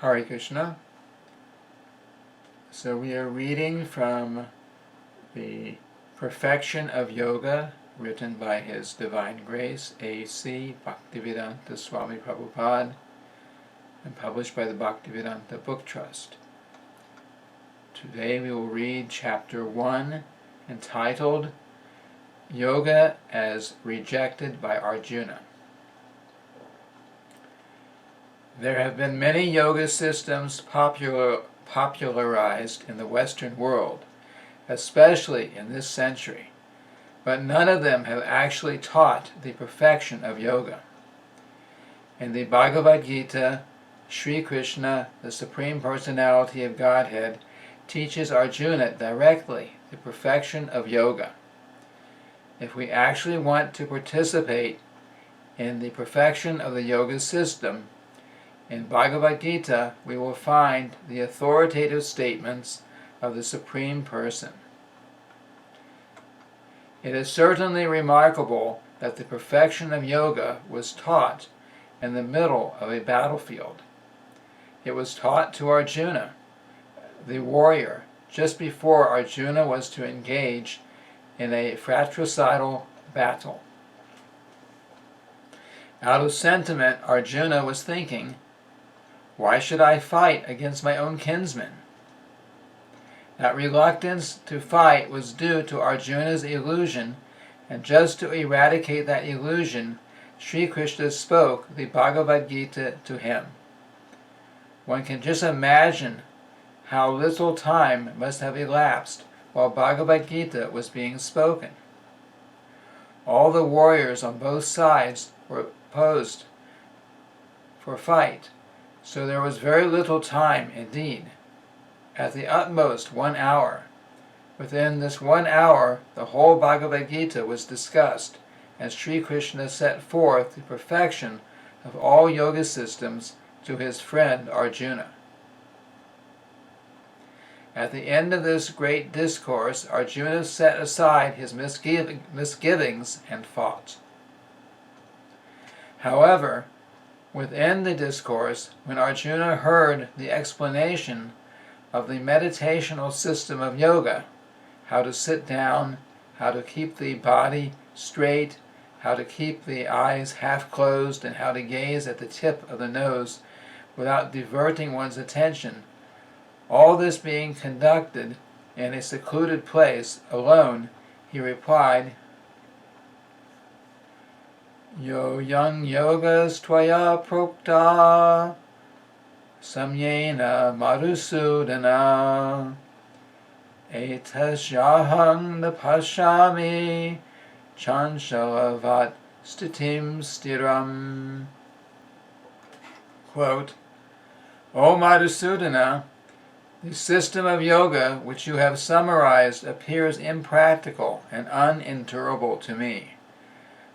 Hare Krishna. So we are reading from the Perfection of Yoga, written by His Divine Grace, A.C. Bhaktivedanta Swami Prabhupada, and published by the Bhaktivedanta Book Trust. Today we will read Chapter 1, entitled Yoga as Rejected by Arjuna. There have been many yoga systems popularized in the Western world, especially in this century, but none of them have actually taught the perfection of yoga. In the Bhagavad Gita, Sri Krishna, the Supreme Personality of Godhead, teaches Arjuna directly the perfection of yoga. If we actually want to participate in the perfection of the yoga system, in Bhagavad Gita we will find the authoritative statements of the Supreme Person. It is certainly remarkable that the perfection of yoga was taught in the middle of a battlefield. It was taught to Arjuna, the warrior, just before Arjuna was to engage in a fratricidal battle. Out of sentiment, Arjuna was thinking, "Why should I fight against my own kinsmen?" That reluctance to fight was due to Arjuna's illusion, and just to eradicate that illusion, Sri Krishna spoke the Bhagavad Gita to him. One can just imagine how little time must have elapsed while Bhagavad Gita was being spoken. All the warriors on both sides were posed for fight, so there was very little time indeed. At the utmost 1 hour. Within this 1 hour, the whole Bhagavad Gita was discussed, and Sri Krishna set forth the perfection of all yoga systems to his friend Arjuna. At the end of this great discourse, Arjuna set aside his misgivings and fought. However, within the discourse, when Arjuna heard the explanation of the meditational system of yoga, how to sit down, how to keep the body straight, how to keep the eyes half closed, and how to gaze at the tip of the nose without diverting one's attention, all this being conducted in a secluded place alone, he replied, "Yo yang yogas tvaya prokta samyena madhusudana etasyaham napashami chanchalavat stitim stiram." Quote, "O Madhusudana, the system of yoga which you have summarized appears impractical and unendurable to me,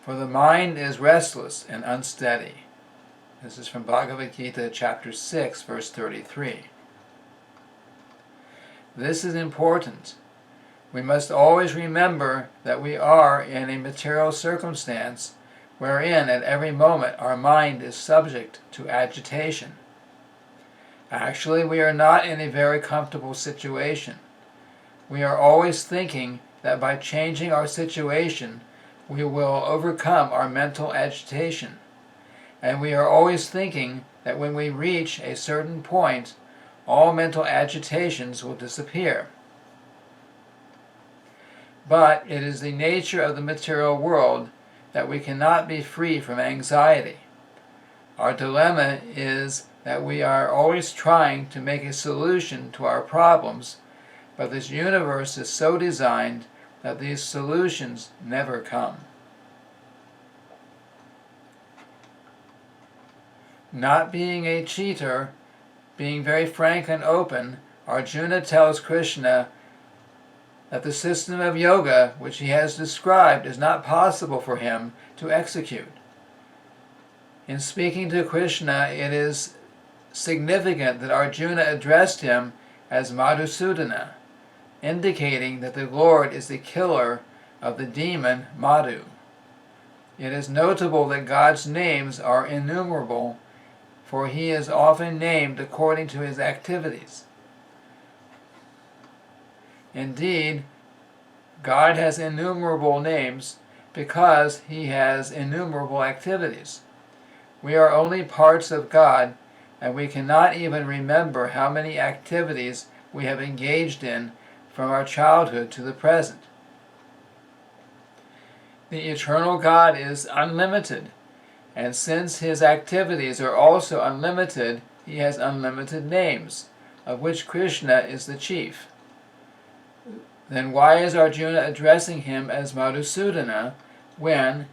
for the mind is restless and unsteady." This is from Bhagavad Gita, chapter 6, verse 33. This is important. We must always remember that we are in a material circumstance wherein at every moment our mind is subject to agitation. Actually, we are not in a very comfortable situation. We are always thinking that by changing our situation, we will overcome our mental agitation. And we are always thinking that when we reach a certain point, all mental agitations will disappear. But it is the nature of the material world that we cannot be free from anxiety. Our dilemma is that we are always trying to make a solution to our problems, but this universe is so designed that these solutions never come. Not being a cheater, being very frank and open, Arjuna tells Krishna that the system of yoga which he has described is not possible for him to execute. In speaking to Krishna, it is significant that Arjuna addressed him as Madhusudana, indicating that the Lord is the killer of the demon Madhu. It is notable that God's names are innumerable for he is often named according to his activities. Indeed, God has innumerable names because he has innumerable activities. We are only parts of God, and we cannot even remember how many activities we have engaged in from our childhood to the present. The eternal God is unlimited, and since his activities are also unlimited, he has unlimited names, of which Krishna is the chief. Then why is Arjuna addressing him as Madhusudana when,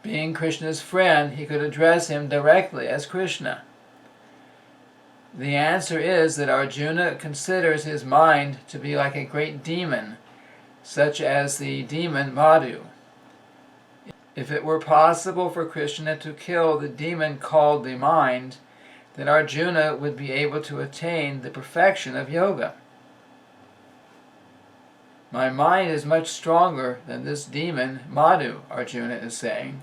being Krishna's friend, he could address him directly as Krishna? The answer is that Arjuna considers his mind to be like a great demon, such as the demon Madhu. If it were possible for Krishna to kill the demon called the mind, then Arjuna would be able to attain the perfection of yoga. My mind is much stronger than this demon Madhu, Arjuna is saying.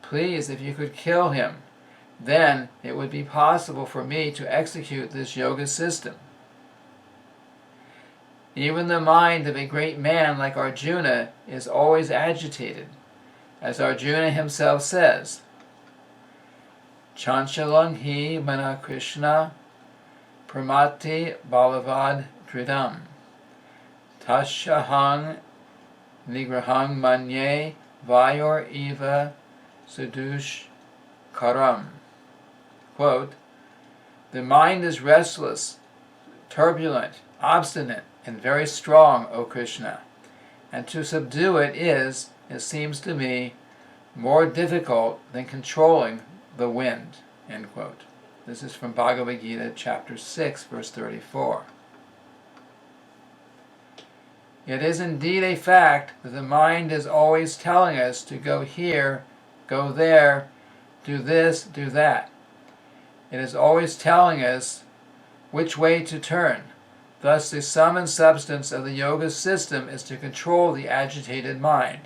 Please, if you could kill him, then it would be possible for me to execute this yoga system. Even the mind of a great man like Arjuna is always agitated, as Arjuna himself says, Chanchalang hi mana Krishna pramati balavad dridam tashahang nigrahang manye vayor eva sudush karam. Quote, the mind is restless, turbulent, obstinate, and very strong, O Krishna, and to subdue it is, it seems to me, more difficult than controlling the wind. End quote. This is from Bhagavad Gita, chapter 6, verse 34. It is indeed a fact that the mind is always telling us to go here, go there, do this, do that. It is always telling us which way to turn. Thus, the sum and substance of the yoga system is to control the agitated mind.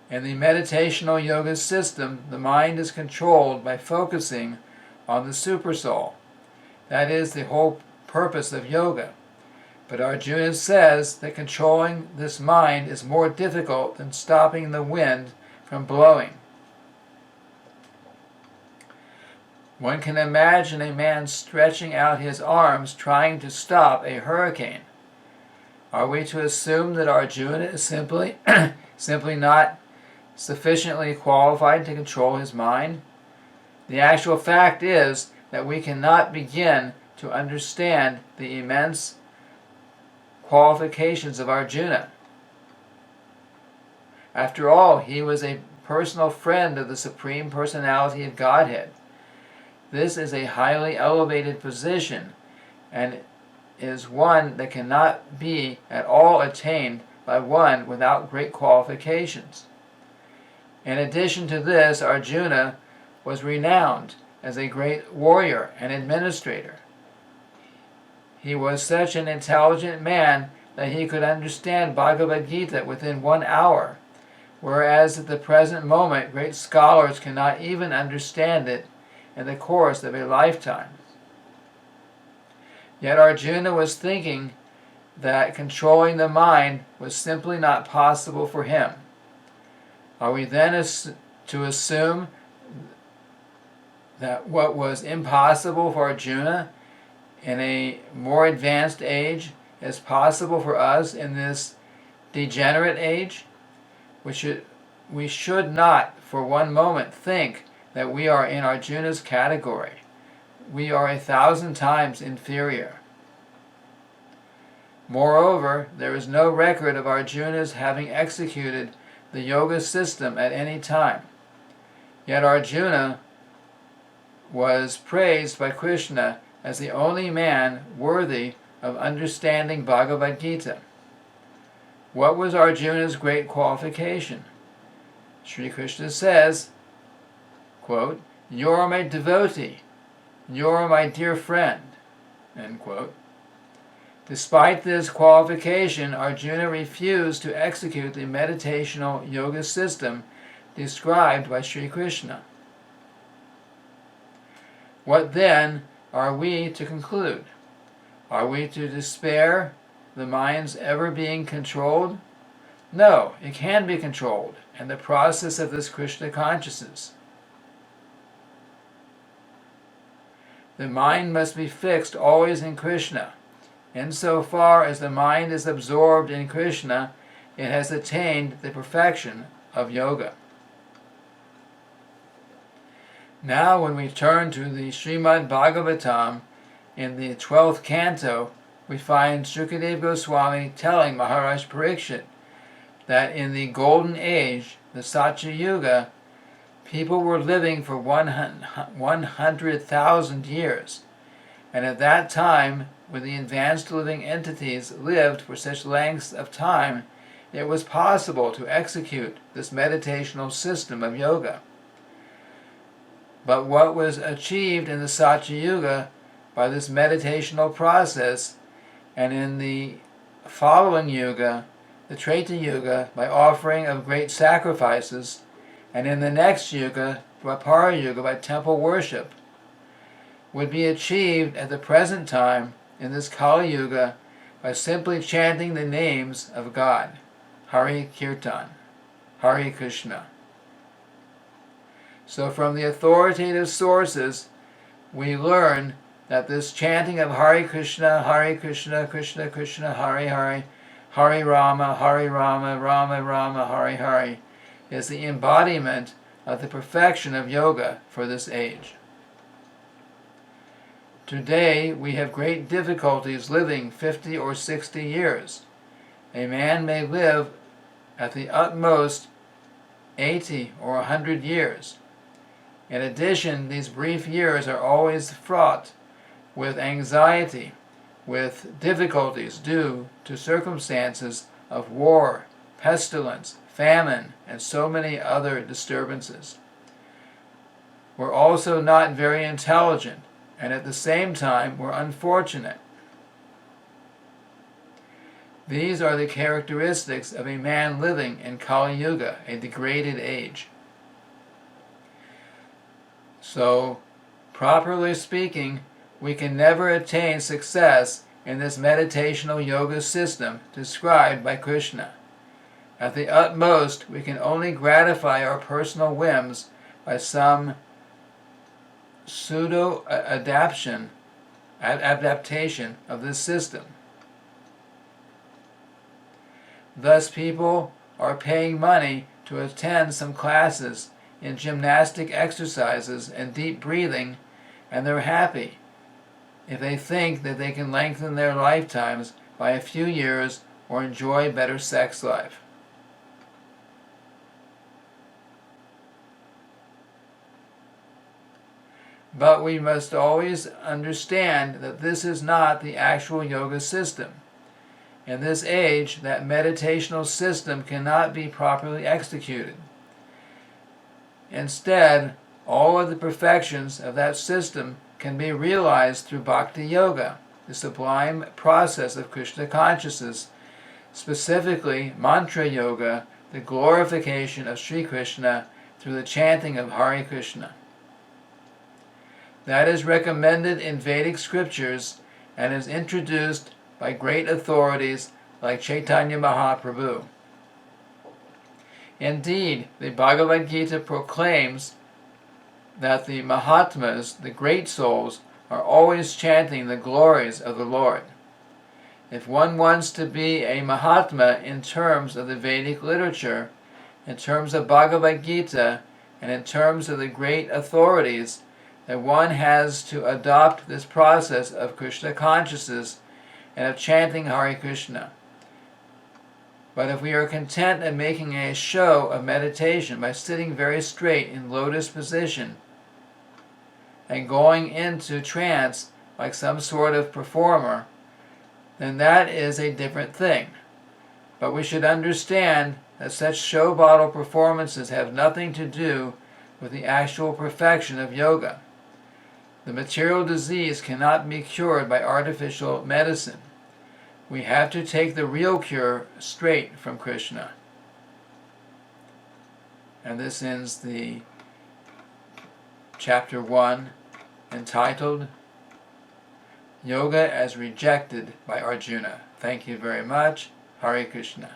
In the meditational yoga system, the mind is controlled by focusing on the supersoul. That is the whole purpose of yoga. But Arjuna says that controlling this mind is more difficult than stopping the wind from blowing. One can imagine a man stretching out his arms trying to stop a hurricane. Are we to assume that Arjuna is simply not sufficiently qualified to control his mind? The actual fact is that we cannot begin to understand the immense qualifications of Arjuna. After all, he was a personal friend of the Supreme Personality of Godhead. This is a highly elevated position and is one that cannot be at all attained by one without great qualifications. In addition to this, Arjuna was renowned as a great warrior and administrator. He was such an intelligent man that he could understand Bhagavad Gita within 1 hour, whereas at the present moment great scholars cannot even understand it in the course of a lifetime. Yet Arjuna was thinking that controlling the mind was simply not possible for him. Are we then to assume that what was impossible for Arjuna in a more advanced age is possible for us in this degenerate age? We should not for one moment think that we are in Arjuna's category. We are 1,000 times inferior. Moreover, there is no record of Arjuna's having executed the yoga system at any time. Yet Arjuna was praised by Krishna as the only man worthy of understanding Bhagavad Gita. What was Arjuna's great qualification? Sri Krishna says, quote, "You are my devotee, you are my dear friend," end quote. Despite this qualification, Arjuna refused to execute the meditational yoga system described by Sri Krishna. What then are we to conclude? Are we to despair the mind's ever being controlled? No, it can be controlled in the process of this Krishna consciousness. The mind must be fixed always in Krishna. Insofar as the mind is absorbed in Krishna, it has attained the perfection of yoga. Now when we turn to the Srimad Bhagavatam, in the 12th canto, we find Sukadeva Goswami telling Maharaj Parikshit that in the golden age, the Satya Yuga, people were living for 100,000 years. And at that time, when the advanced living entities lived for such lengths of time, it was possible to execute this meditational system of yoga. But what was achieved in the Satya Yuga by this meditational process, and in the following Yuga, the Treta Yuga, by offering of great sacrifices, and in the next Yuga, Dwapara Yuga, by temple worship, would be achieved at the present time in this Kali Yuga by simply chanting the names of God, Hari Kirtan, Hare Krishna. So from the authoritative sources, we learn that this chanting of Hare Krishna, Krishna Krishna, Hare Hare, Hare Rama, Rama Rama, Hare Hare, is the embodiment of the perfection of yoga for this age. Today we have great difficulties living 50 or 60 years. A man may live at the utmost 80 or 100 years. In addition, these brief years are always fraught with anxiety, with difficulties due to circumstances of war, pestilence, famine, and so many other disturbances. We're also not very intelligent, and at the same time we're unfortunate. These are the characteristics of a man living in Kali Yuga, a degraded age. So, properly speaking, we can never attain success in this meditational yoga system described by Krishna. At the utmost, we can only gratify our personal whims by some pseudo-adaptation of this system. Thus people are paying money to attend some classes in gymnastic exercises and deep breathing, and they're happy if they think that they can lengthen their lifetimes by a few years or enjoy better sex life. But we must always understand that this is not the actual yoga system. In this age, that meditational system cannot be properly executed. Instead, all of the perfections of that system can be realized through Bhakti Yoga, the sublime process of Krishna consciousness, specifically Mantra Yoga, the glorification of Sri Krishna through the chanting of Hare Krishna. That is recommended in Vedic scriptures and is introduced by great authorities like Chaitanya Mahaprabhu. Indeed, the Bhagavad Gita proclaims that the Mahatmas, the great souls, are always chanting the glories of the Lord. If one wants to be a Mahatma in terms of the Vedic literature, in terms of Bhagavad Gita, and in terms of the great authorities, then one has to adopt this process of Krishna consciousness and of chanting Hare Krishna. But if we are content in making a show of meditation by sitting very straight in lotus position and going into trance like some sort of performer, then that is a different thing. But we should understand that such show bottle performances have nothing to do with the actual perfection of yoga. The material disease cannot be cured by artificial medicine. We have to take the real cure straight from Krishna. And this ends the chapter 1, entitled Yoga as Rejected by Arjuna. Thank you very much. Hare Krishna.